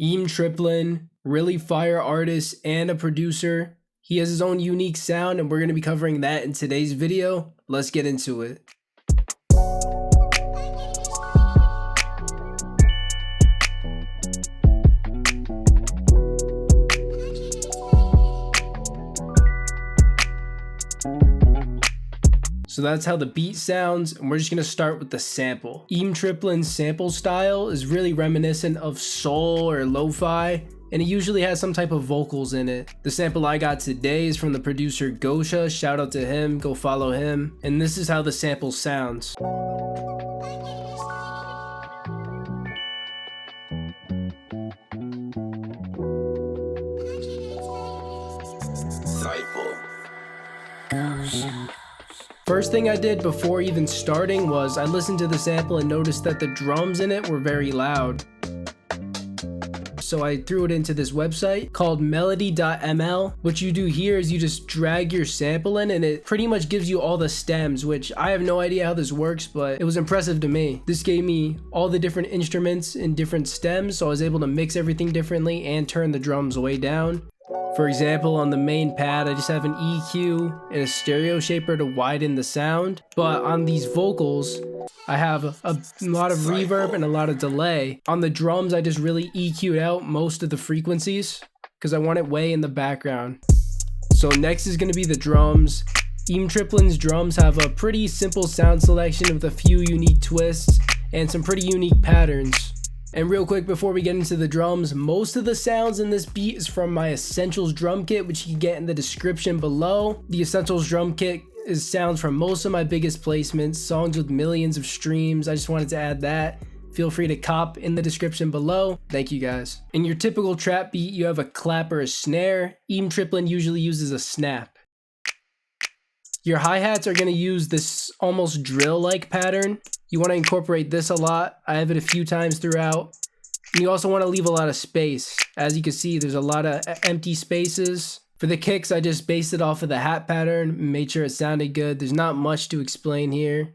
Eem Triplin, really fire artist and a producer. He has his own unique sound and we're going to be covering that in today's video. Let's get into it. So that's how the beat sounds, and we're just gonna start with the sample. Eem Triplin's sample style is really reminiscent of soul or lo-fi, and it usually has some type of vocals in it. The sample I got today is from the producer Gosha, shout out to him, go follow him, and this is how the sample sounds. First thing I did before even starting was I listened to the sample and noticed that the drums in it were very loud. So I threw it into this website called melody.ml. What you do here is you just drag your sample in and it pretty much gives you all the stems, which I have no idea how this works, but it was impressive to me. This gave me all the different instruments in different stems, so I was able to mix everything differently and turn the drums way down. For example, on the main pad, I just have an EQ and a stereo shaper to widen the sound. But on these vocals, I have a lot of reverb and a lot of delay. On the drums, I just really EQ'd out most of the frequencies because I want it way in the background. So next is going to be the drums. Eem Triplin's drums have a pretty simple sound selection with a few unique twists and some pretty unique patterns. And real quick before we get into the drums, most of the sounds in this beat is from my Essentials drum kit, which you can get in the description below. The Essentials drum kit is sounds from most of my biggest placements, songs with millions of streams. I just wanted to add that. Feel free to cop in the description below. Thank you guys. In your typical trap beat, you have a clap or a snare. Eem Triplin usually uses a snap. Your hi-hats are going to use this almost drill-like pattern. You want to incorporate this a lot. I have it a few times throughout. And you also want to leave a lot of space. As you can see, there's a lot of empty spaces. For the kicks, I just based it off of the hat pattern, made sure it sounded good. There's not much to explain here.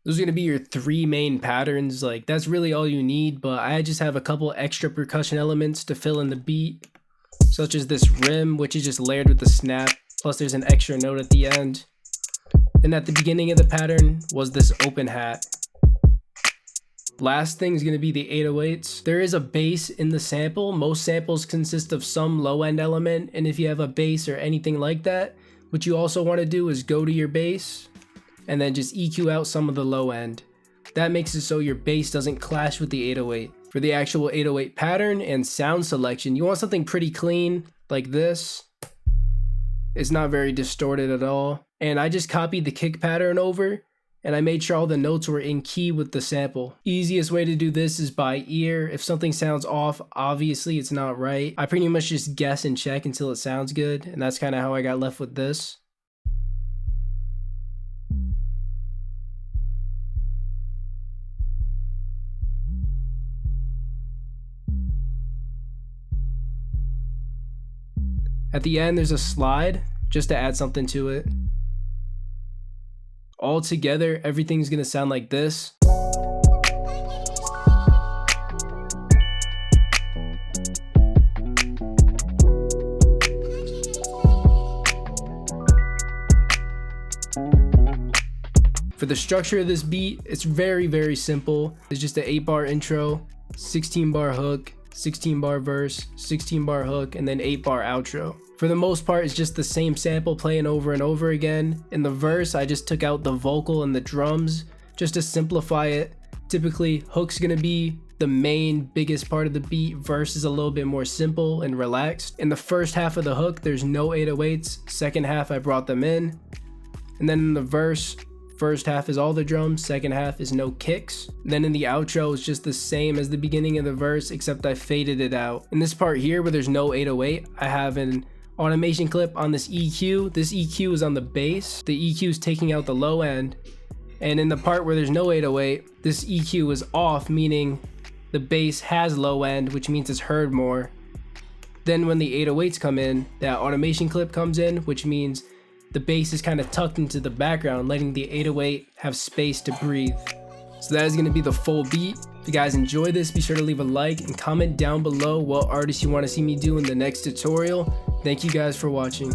Those are going to be your three main patterns. Like, that's really all you need, but I just have a couple extra percussion elements to fill in the beat, such as this rim, which is just layered with the snap, plus there's an extra note at the end. And at the beginning of the pattern was this open hat. Last thing is going to be the 808s. There is a bass in the sample. Most samples consist of some low end element, and if you have a bass or anything like that, what you also want to do is go to your bass and then just EQ out some of the low end. That makes it so your bass doesn't clash with the 808. For the actual 808 pattern and sound selection, you want something pretty clean like this. It's not very distorted at all. And I just copied the kick pattern over and I made sure all the notes were in key with the sample. Easiest way to do this is by ear. If something sounds off, obviously it's not right. I pretty much just guess and check until it sounds good, and that's kind of how I got left with this. At the end, there's a slide just to add something to it. All together, everything's gonna sound like this. For the structure of this beat, it's very simple. It's just an 8-bar intro, 16-bar hook, 16-bar verse, 16-bar hook, and then 8-bar outro. For the most part, it's just the same sample playing over and over again. In the verse, I just took out the vocal and the drums just to simplify it. Typically, hook's gonna be the main biggest part of the beat. Verse is a little bit more simple and relaxed. In the first half of the hook, there's no 808s. Second half, I brought them in. And then in the verse, first half is all the drums, second half is no kicks. Then in the outro, it's just the same as the beginning of the verse, except I faded it out. In this part here where there's no 808, I have an automation clip on this EQ. This EQ is on the bass. The EQ is taking out the low end. And in the part where there's no 808, this EQ is off, meaning the bass has low end, which means it's heard more. Then when the 808s come in, that automation clip comes in, which means the bass is kind of tucked into the background, letting the 808 have space to breathe. So that is going to be the full beat. If you guys enjoy this, be sure to leave a like and comment down below what artist you want to see me do in the next tutorial. Thank you guys for watching.